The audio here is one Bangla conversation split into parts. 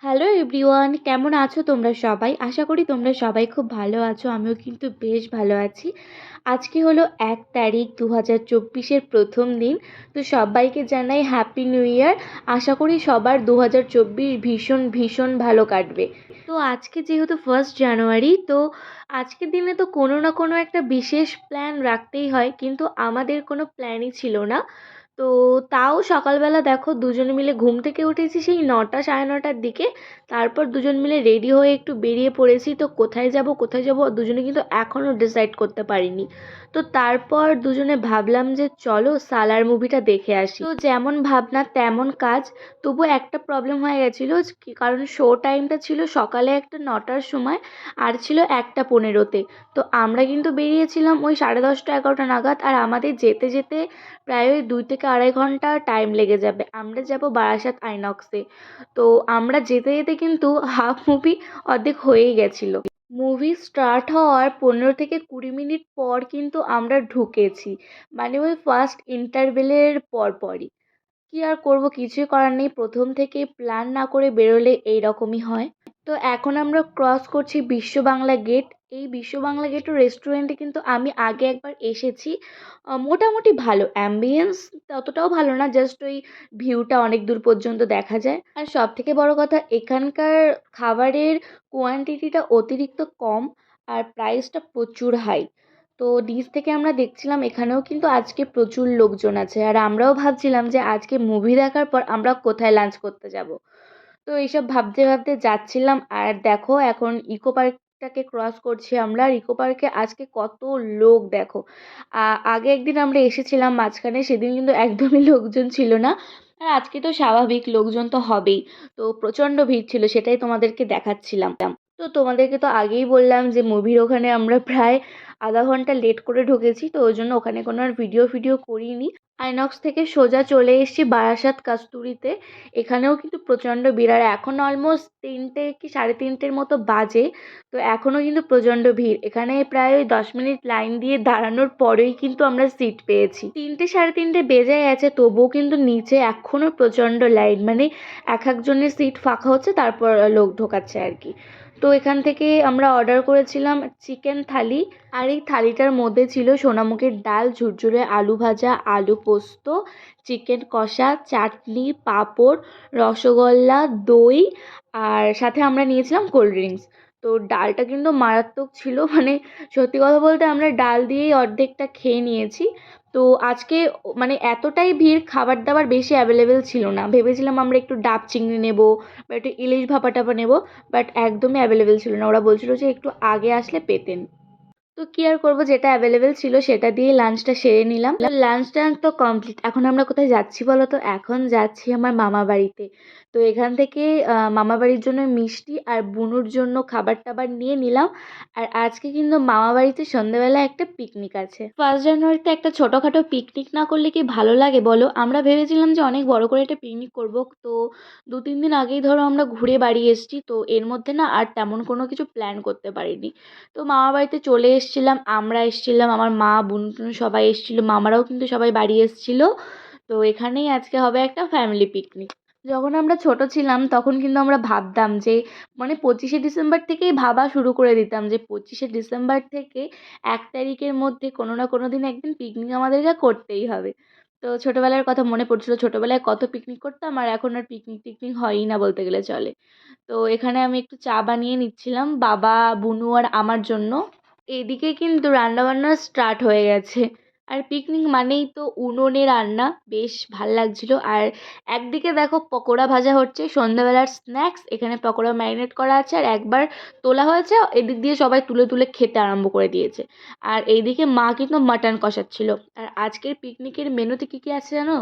হ্যালো এভরিওয়ান, কেমন আছো তোমরা সবাই? আশা করি তোমরা সবাই খুব ভালো আছো। আমিও কিন্তু বেশ ভালো আছি। আজকে হলো ১ তারিখ ২০২৪-এর প্রথম দিন। তো সবাইকে জানাই হ্যাপি নিউ ইয়ার। আশা করি সবার ২০২৪ ভীষণ ভীষণ ভালো কাটবে। তো আজকে যেহেতু 1 জানুয়ারি, তো আজকের দিনে তো কোনো না কোনো একটা বিশেষ প্ল্যান রাখতেই হয়, কিন্তু আমাদের কোনো প্ল্যানই ছিল না। তো তাও সকালবেলা দেখো দুজনে মিলে ঘুম থেকে উঠেছি সেই ৯টা সাড়ে ৯টার দিকে। তারপর দুজন মিলে রেডি হয়ে একটু বেরিয়ে পড়েছি। তো কোথায় যাব দুজনে কিন্তু এখনও ডিসাইড করতে পারিনি। তো তারপর দুজনে ভাবলাম যে চলো সালার মুভিটা দেখে আসি। তো যেমন ভাবনা তেমন কাজ। তবু একটা প্রবলেম হয়ে গেছিলো, কারণ শো টাইমটা ছিল সকালে একটা ৯টার সময়, আর ছিল ১টা ১৫-তে। তো আমরা কিন্তু বেরিয়েছিলাম ওই 10:30 11টা নাগাদ, আর আমাদের যেতে যেতে প্রায় ওই 2 থেকে 2.5 ঘন্টা টাইম লেগে যাবে। আমরা যাব বারাসাত আইনক্সে। তো আমরা যেতে যেতে কিন্তু হাফ মুভি অর্ধেক হয়েই গেছিলো। মুভি স্টার্ট হওয়ার 15 থেকে 20 মিনিট পর কিন্তু আমরা ঢুকেছি, মানে ওই ফার্স্ট ইন্টারভেলের পরপরই। কি আর করব, কিছুই করার নেই। প্রথম থেকে প্ল্যান না করে বেরোলে এই রকমই হয়। তো এখন আমরা ক্রস করছি বিশ্ব বাংলা গেট। এই বিশ্ব বাংলা গেটের রেস্টুরেন্টে কিন্তু আমি আগে একবার এসেছি। মোটামুটি ভালো অ্যাম্বিয়েন্স, ততটাও ভালো না, জাস্ট ওই ভিউটা অনেক দূর পর্যন্ত দেখা যায়। আর সব থেকে বড় কথা, এখানকার খাবারের কোয়ান্টিটিটা অতিরিক্ত কম, আর প্রাইসটা প্রচুর হাই। তো নিচ থেকে আমরা দেখছিলাম এখানেও কিন্তু আজকে প্রচুর লোকজন আছে, আর আমরাও ভাবছিলাম যে আজকে মুভি দেখার পর আমরা কোথায় লাঞ্চ করতে যাব। তো এইসব ভাবতে ভাবতে যাচ্ছিলাম, আর দেখো এখন ইকো পার্কটাকে ক্রস করছি আমরা। আর ইকো পার্কে আজকে কত লোক দেখো। আগে একদিন আমরা এসেছিলাম মাঝখানে, সেদিন কিন্তু একদমই লোকজন ছিল না। আর আজকে তো স্বাভাবিক লোকজন তো হবেই। তো প্রচণ্ড ভিড় ছিল, সেটাই তোমাদেরকে দেখাচ্ছিলাম। তো তোমাদেরকে তো আগেই বললাম যে মুভির ওখানে আমরা প্রায় আধা ঘন্টা লেট করে ঢুকেছি, তো ওই জন্য ওখানে কোনো আর ভিডিও করিনি। আইনক্স থেকে সোজা চলে এসেছি বারাসাত কাস্তুরিতে। এখানেও কিন্তু প্রচণ্ড ভিড়, আর এখন অলমোস্ট 3টে কি 3:30-এর মতো বাজে। তো এখনও কিন্তু প্রচণ্ড ভিড়। এখানে প্রায় ওই 10 মিনিট লাইন দিয়ে দাঁড়ানোর পরেই কিন্তু আমরা সিট পেয়েছি। 3টে 3:30 বেজে গেছে, তবুও কিন্তু নিচে এখনও প্রচণ্ড লাইন, মানে এক একজনের সিট ফাঁকা হচ্ছে, তারপর লোক ঢোকাচ্ছে আর কি। তো এখান থেকে আমরা অর্ডার করেছিলাম চিকেন থালি। আর এই থালিটার মধ্যে ছিল সোনামুখের ডাল, ঝুরঝুরে আলু ভাজা, আলু পোস্ত, চিকেন কষা, চাটনি, পাঁপড়, রসগোল্লা, দই, আর সাথে আমরা নিয়েছিলাম কোল্ড ড্রিঙ্কস। তো ডালটা কিন্তু মারাত্মক ছিল, মানে সত্যি কথা বলতে আমরা ডাল দিয়েই অর্ধেকটা খেয়ে নিয়েছি। তো আজকে মানে এতটাই ভিড়, খাবার দাবার বেশি অ্যাভেলেবেল ছিল না। ভেবেছিলাম আমরা একটু ডাব চিংড়ি নেব বা একটু ইলিশ ভাপা টাপা নেবো, বাট একদমই অ্যাভেলেবেল ছিল না। ওরা বলছিল যে একটু আগে আসলে পেতেন। তো কি আর করবো, যেটা অ্যাভেলেবেল ছিল সেটা দিয়ে লাঞ্চটা সেরে নিলাম। লাঞ্চ টাঞ্চ তো কমপ্লিট। এখন আমরা কোথায় যাচ্ছি বলো তো? এখন যাচ্ছি আমার মামা বাড়িতে। তো এখান থেকে মামা বাড়ির জন্য মিষ্টি আর বুনুর জন্য খাবার টাবার নিয়ে নিলাম। আর আজকে কিন্তু মামা বাড়িতে সন্ধ্যেবেলা একটা পিকনিক আছে। 1 জানুয়ারিতে একটা ছোটোখাটো পিকনিক না করলে কি ভালো লাগে বলো? আমরা ভেবেছিলাম যে অনেক বড় করে একটা পিকনিক করব। তো 2-3 দিন আগেই ধরো আমরা ঘুরে বাড়ি এসেছি, তো এর মধ্যে না আর তেমন কোনো কিছু প্ল্যান করতে পারিনি। তো মামা বাড়িতে চলে এসেছিলাম, আমরা এসেছিলাম, আমার মা বোন টুন সবাই এসেছিলো, মামারাও কিন্তু সবাই বাড়ি এসেছিলো। তো এখানেই আজকে হবে একটা ফ্যামিলি পিকনিক। যখন আমরা ছোট ছিলাম তখন কিন্তু আমরা ভাবতাম যে, মানে 25শে ডিসেম্বর থেকেই ভাবা শুরু করে দিতাম যে 25শে ডিসেম্বর থেকে 1 তারিখের মধ্যে কোনো না কোনো দিন একদিন পিকনিক আমাদেরকে করতেই হবে। তো ছোটোবেলার কথা মনে পড়ছিল, ছোটোবেলায় কত পিকনিক করতাম, আর এখন আর পিকনিক টিকনিক হয়ই না বলতে গেলে চলে। তো এখানে আমি একটু চা বানিয়ে নিচ্ছিলাম বাবা, বুনু আর আমার জন্য। এদিকে কিন্তু রান্নাবান্না স্টার্ট হয়ে গেছে। আর পিকনিক মানেই তো উনুনে রান্না, বেশ ভাল লাগছিল। আর একদিকে দেখো পকোড়া ভাজা হচ্ছে, সন্ধ্যাবেলার স্ন্যাক্স। এখানে পকোড়া ম্যারিনেট করা আছে, আর একবার তোলা হয়েছে, এদিক দিয়ে সবাই তুলে তুলে খেতে আরম্ভ করে দিয়েছে। আর এইদিকে মা কিন্তু মাটন কষাচ্ছিল। আর আজকের পিকনিকের মেনুতে কী কী আছে জানো?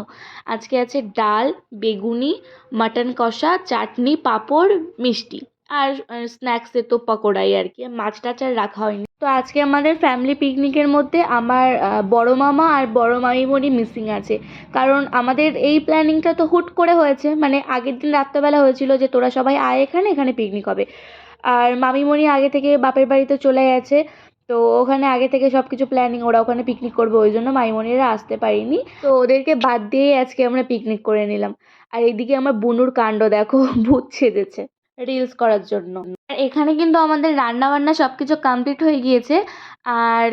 আজকে আছে ডাল, বেগুনি, মাটন কষা, চাটনি, পাঁপড়, মিষ্টি। আর স্ন্যাক্সে তো পকোড়াই আর কি, মাছ টাছ আর রাখা হয়নি। তো আজকে আমাদের ফ্যামিলি পিকনিকের মধ্যে আমার বড় মামা আর বড় মামিমণি মিসিং আছে। কারণ আমাদের এই প্ল্যানিংটা তো হুট করে হয়েছে, মানে আগের দিন রাত্রেবেলা হয়েছিল যে তোরা সবাই আয় এখানে, এখানে পিকনিক হবে। আর মামিমণি আগে থেকে বাপের বাড়িতে চলে গেছে। তো ওখানে আগে থেকে সব কিছু প্ল্যানিং, ওরা ওখানে পিকনিক করবে, ওই জন্য মামিমণিরা আসতে পারেনি। তো ওদেরকে বাদ দিয়েই আজকে আমরা পিকনিক করে নিলাম। আর এইদিকে আমার বুনুর কাণ্ড দেখো, ভূত সেজেছে। রিলস করার জন্য। আর এখানে কিন্তু আমাদের রান্নাবান্না সব কিছু কমপ্লিট হয়ে গিয়েছে। আর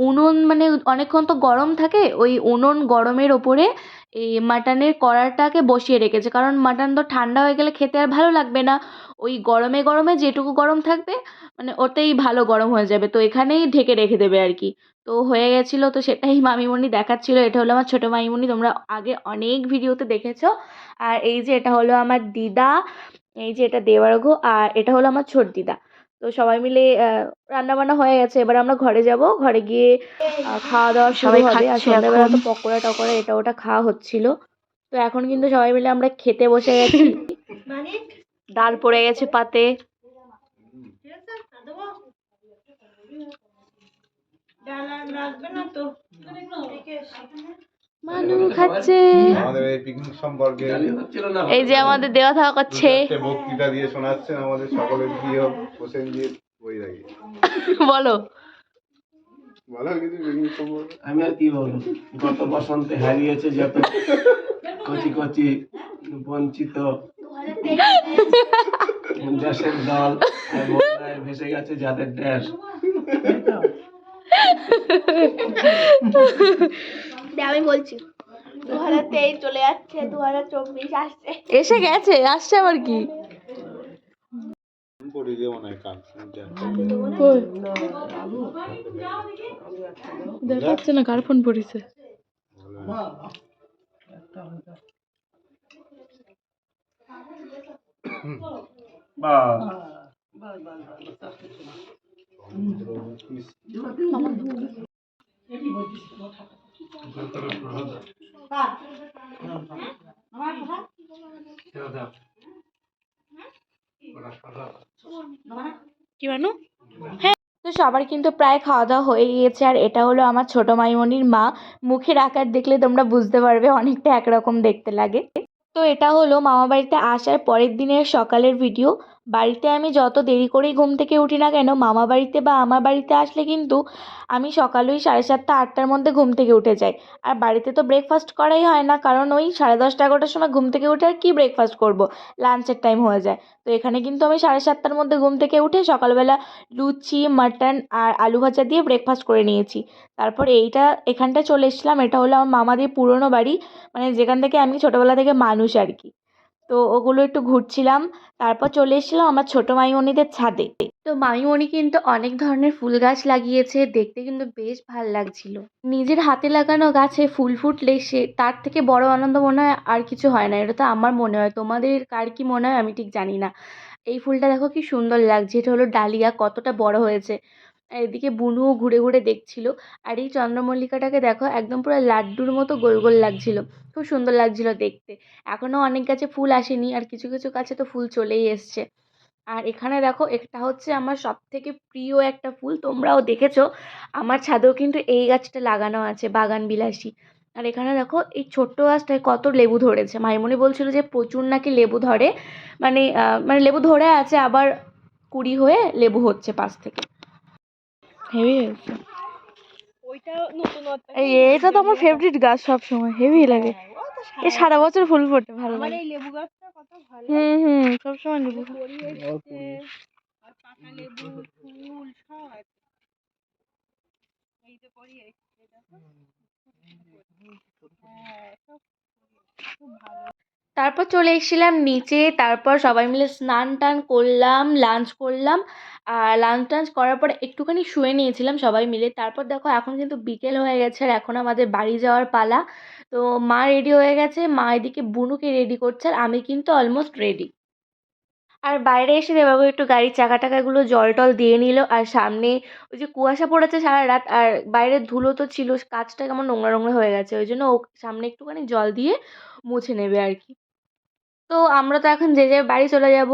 উনুন মানে অনেকক্ষণ তো গরম থাকে, ওই উনুন গরমের ওপরে এই মাটনের কড়াটাকে বসিয়ে রেখেছে, কারণ মাটন তো ঠান্ডা হয়ে গেলে খেতে আর ভালো লাগবে না। ওই গরমে গরমে যেটুকু গরম থাকবে মানে ওতেই ভালো গরম হয়ে যাবে, তো এখানেই ঢেকে রেখে দেবে আর কি। তো হয়ে গেছিলো, তো সেটাই মামিমণি দেখাচ্ছিল। এটা হলো আমার ছোটো মামিমণি, তোমরা আগে অনেক ভিডিওতে দেখেছো। আর এই যে এটা হলো আমার দিদা, এই যে এটা দেওয়ারঘো, আর এটা হলো আমার ছোট দিদা। তো সবাই মিলে রান্না বান্না হয়ে গেছে, এবার আমরা ঘরে যাব, ঘরে গিয়ে খাওয়া দাওয়া শুরু সবাই হবে। আর খাচ্ছে সন্ধ্যাবেলা এখন। তো পকোড়া টকোড়া এটা ওটা খাওয়া হচ্ছিল। তো এখন কিন্তু সবাই মিলে আমরা খেতে বসে গেছি। ডাল পড়ে গেছে পাতে। মানু খাচ্ছে। আমাদের এই পিকনিক সম্পর্কে এই যে আমাদের দেওয়া থাকা করছে। বক্তৃতা দিয়ে শোনাচ্ছেন আমাদের সকলের প্রিয় প্রসেনজিৎ বৈরাগী। বলো বলো কিছু পিকনিক সম্পর্কে। আমি আর কি বলবো, গত বসন্তে হারিয়েছে যত কচি কচি বঞ্চিত দেশের দল, আর বন্যায় ভেসে গেছে যাদের দেশ। আমি বলছি 2023 চলে যাচ্ছে, 2024 আসছে। এসে গেছে, আসছে আবার কি। পড়ে যে মনে হয় কান শুনতে দেখাচ্ছে না কার ফোন পড়েছে। কি বানু? হ্যাঁ, তো সবার কিন্তু প্রায় খাওয়া দাওয়া হয়ে গিয়েছে। আর এটা হলো আমার ছোট মাইমনির মা। মুখের আকার দেখলে তোমরা বুঝতে পারবে, অনেকটা একরকম দেখতে লাগে। তো এটা হলো মামাবাড়িতে আসার পরের দিনের সকালের ভিডিও। বাড়িতে আমি যত দেরি করেই ঘুম থেকে উঠি না কেন, মামাবাড়িতে বা আমার বাড়িতে আসলে কিন্তু আমি সকাল ওই 7:30 8টার মধ্যে ঘুম থেকে উঠে যাই। আর বাড়িতে তো ব্রেকফাস্ট করাই হয় না, কারণ ওই 10:30 11টার সময় ঘুম থেকে উঠে আর কি ব্রেকফাস্ট করব, লাঞ্চের টাইম হয়ে যায়। তো এখানে কিন্তু আমি 7:30টার মধ্যে ঘুম থেকে উঠে সকালবেলা লুচি মাটন আর আলু ভাজা দিয়ে ব্রেকফাস্ট করে নিয়েছি। তারপর এখানটায় চলে এসেছিলাম। এটা হলো আমার মামাদের পুরনো বাড়ি, মানে যেখান থেকে আমি ছোটোবেলা থেকে মানুষ আর কি। তো ওগুলো একটু ঘুরছিলাম। তারপর চলে এসেছিলাম আমার ছোটো মামিমণিদের ছাদে। তো মামিমণি কিন্তু অনেক ধরনের ফুল গাছ লাগিয়েছে, দেখতে কিন্তু বেশ ভাল লাগছিল। নিজের হাতে লাগানো গাছে ফুল ফুটলে সে তার থেকে বড় আনন্দ মনে হয় আর কিছু হয় না, এটা তো আমার মনে হয়। তোমাদের কার কি মনে হয় আমি ঠিক জানি না। এই ফুলটা দেখো কি সুন্দর লাগছে, এটা হলো ডালিয়া, কতটা বড় হয়েছে। আর এদিকে বুনুও ঘুরে ঘুরে দেখছিল। আর এই চন্দ্রমল্লিকাটাকে দেখো, একদম পুরো লাড্ডুর মতো গোল গোল লাগছিল, খুব সুন্দর লাগছিল দেখতে। এখনও অনেক গাছে ফুল আসেনি, আর কিছু কিছু গাছে তো ফুল চলেই এসছে। আর এখানে দেখো, এটা হচ্ছে আমার সবথেকে প্রিয় একটা ফুল, তোমরাও দেখেছো। আমার ছাদেও কিন্তু এই গাছটা লাগানো আছে, বাগান বিলাসী। আর এখানে দেখো এই ছোট্ট গাছটায় কত লেবু ধরেছে। মাইমনি বলছিল যে প্রচুর নাকি লেবু ধরে, মানে লেবু ধরে আছে, আবার কুড়ি হয়ে লেবু হচ্ছে পাশ থেকে। হেভি হয়েছে। এই এটা তো আমার ফেভারিট গাছ, সব সময় হেভি লাগে। এই সারা বছর ফুল ফোটে, ভালো লাগে। এই লেবু গাছটা কত ভালো। হুম, সব সময় লেবু। আর পাকা লেবু ফুল সব আছে। এই যে করি এসছে দেখো। হ্যাঁ, সব খুব ভালো। তারপর চলে এসেছিলাম নিচে। তারপর সবাই মিলে স্নান টান করলাম, লাঞ্চ করলাম। আর লাঞ্চ টাঞ্চ করার পর একটুখানি শুয়ে নিয়েছিলাম সবাই মিলে। তারপর দেখো এখন কিন্তু বিকেল হয়ে গেছে, আর এখন আমাদের বাড়ি যাওয়ার পালা। তো মা রেডি হয়ে গেছে, মা এদিকে বুনুকে রেডি করছে, আর আমি কিন্তু অলমোস্ট রেডি। আর বাইরে এসে দেবাগো একটু গাড়ির চাকা টাকাগুলো জল টল দিয়ে নিল। আর সামনে ওই যে কুয়াশা পড়েছে সারা রাত, আর বাইরের ধুলো তো ছিল, কাজটা কেমন নোংরা নোংরা হয়ে গেছে, ওই জন্য ও সামনে একটুখানি জল দিয়ে মুছে নেবে আর কি। তো আমরা তো এখন যে যার বাড়ি চলে যাব।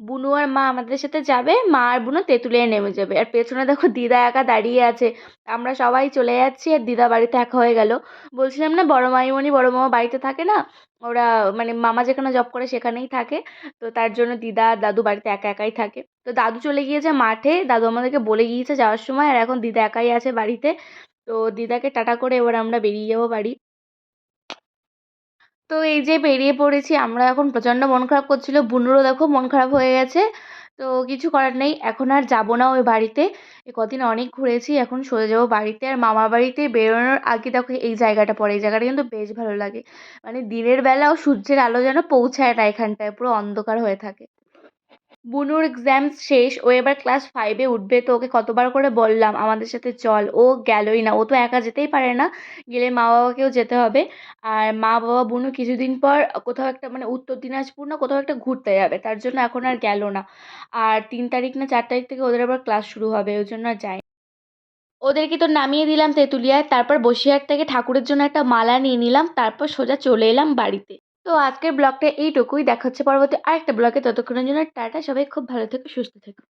বুনু আর মা আমাদের সাথে যাবে, মা আর বুনু তেঁতুলিয়ায় নেমে যাবে। আর পেছনে দেখো দিদা একা দাঁড়িয়ে আছে। আমরা সবাই চলে যাচ্ছি, আর দিদা বাড়িতে একা হয়ে গেল। বলছিলাম না বড় মাইমণি বড় মামা বাড়িতে থাকে না, ওরা মানে মামা যেখানে জব করে সেখানেই থাকে। তো তার জন্য দিদা আর দাদু বাড়িতে একা একাই থাকে। তো দাদু চলে গিয়েছে মাঠে, দাদু আমাদেরকে বলে গিয়েছে যাওয়ার সময়, আর এখন দিদা একাই আছে বাড়িতে। তো দিদাকে টাটা করে এবার আমরা বেরিয়ে যাবো বাড়ি। তো তো এই যে বেরিয়ে পড়েছি আমরা, এখন প্রচণ্ড মন খারাপ করছিল, বুনুরও দেখো মন খারাপ হয়ে গেছে। তো কিছু করার নেই, এখন আর যাবো না ওই বাড়িতে। এ কদিন অনেক ঘুরেছি, এখন সোজা যাবো বাড়িতে। আর মামার বাড়িতে বেরোনোর আগে দেখো এই জায়গাটা পড়ে, এই জায়গাটা কিন্তু বেশ ভালো লাগে। মানে দিনের বেলাও সূর্যের আলো যেন পৌঁছায় না এখানটায়, পুরো অন্ধকার হয়ে থাকে। বুনুর এক্সামস শেষ, ও এবার ক্লাস 5-এ উঠবে। তো ওকে কতবার করে বললাম আমাদের সাথে চল, ও গেলই না। ও তো একা যেতেই পারে না, গেলে মা বাবাকেও যেতে হবে। আর মা বাবা বুনু কিছুদিন পর কোথাও একটা মানে উত্তর দিনাজপুর না কোথাও একটা ঘুরতে যাবে, তার জন্য এখন আর গেল না। আর 3 তারিখ না 4 তারিখ থেকে ওদের আবার ক্লাস শুরু হবে, ওই জন্য আর যাই। ওদেরকে তো নামিয়ে দিলাম তেঁতুলিয়ায়, তারপর বসিরহাট থেকে ঠাকুরের জন্য একটা মালা নিয়ে নিলাম, তারপর সোজা চলে এলাম বাড়িতে। তো আজকের ব্লগটা এইটুকুই, দেখা হচ্ছে পরবর্তী আরেকটা ব্লগে। ততক্ষণের জন্য টাটা, সবাই খুব ভালো থেকো, সুস্থ থেকো।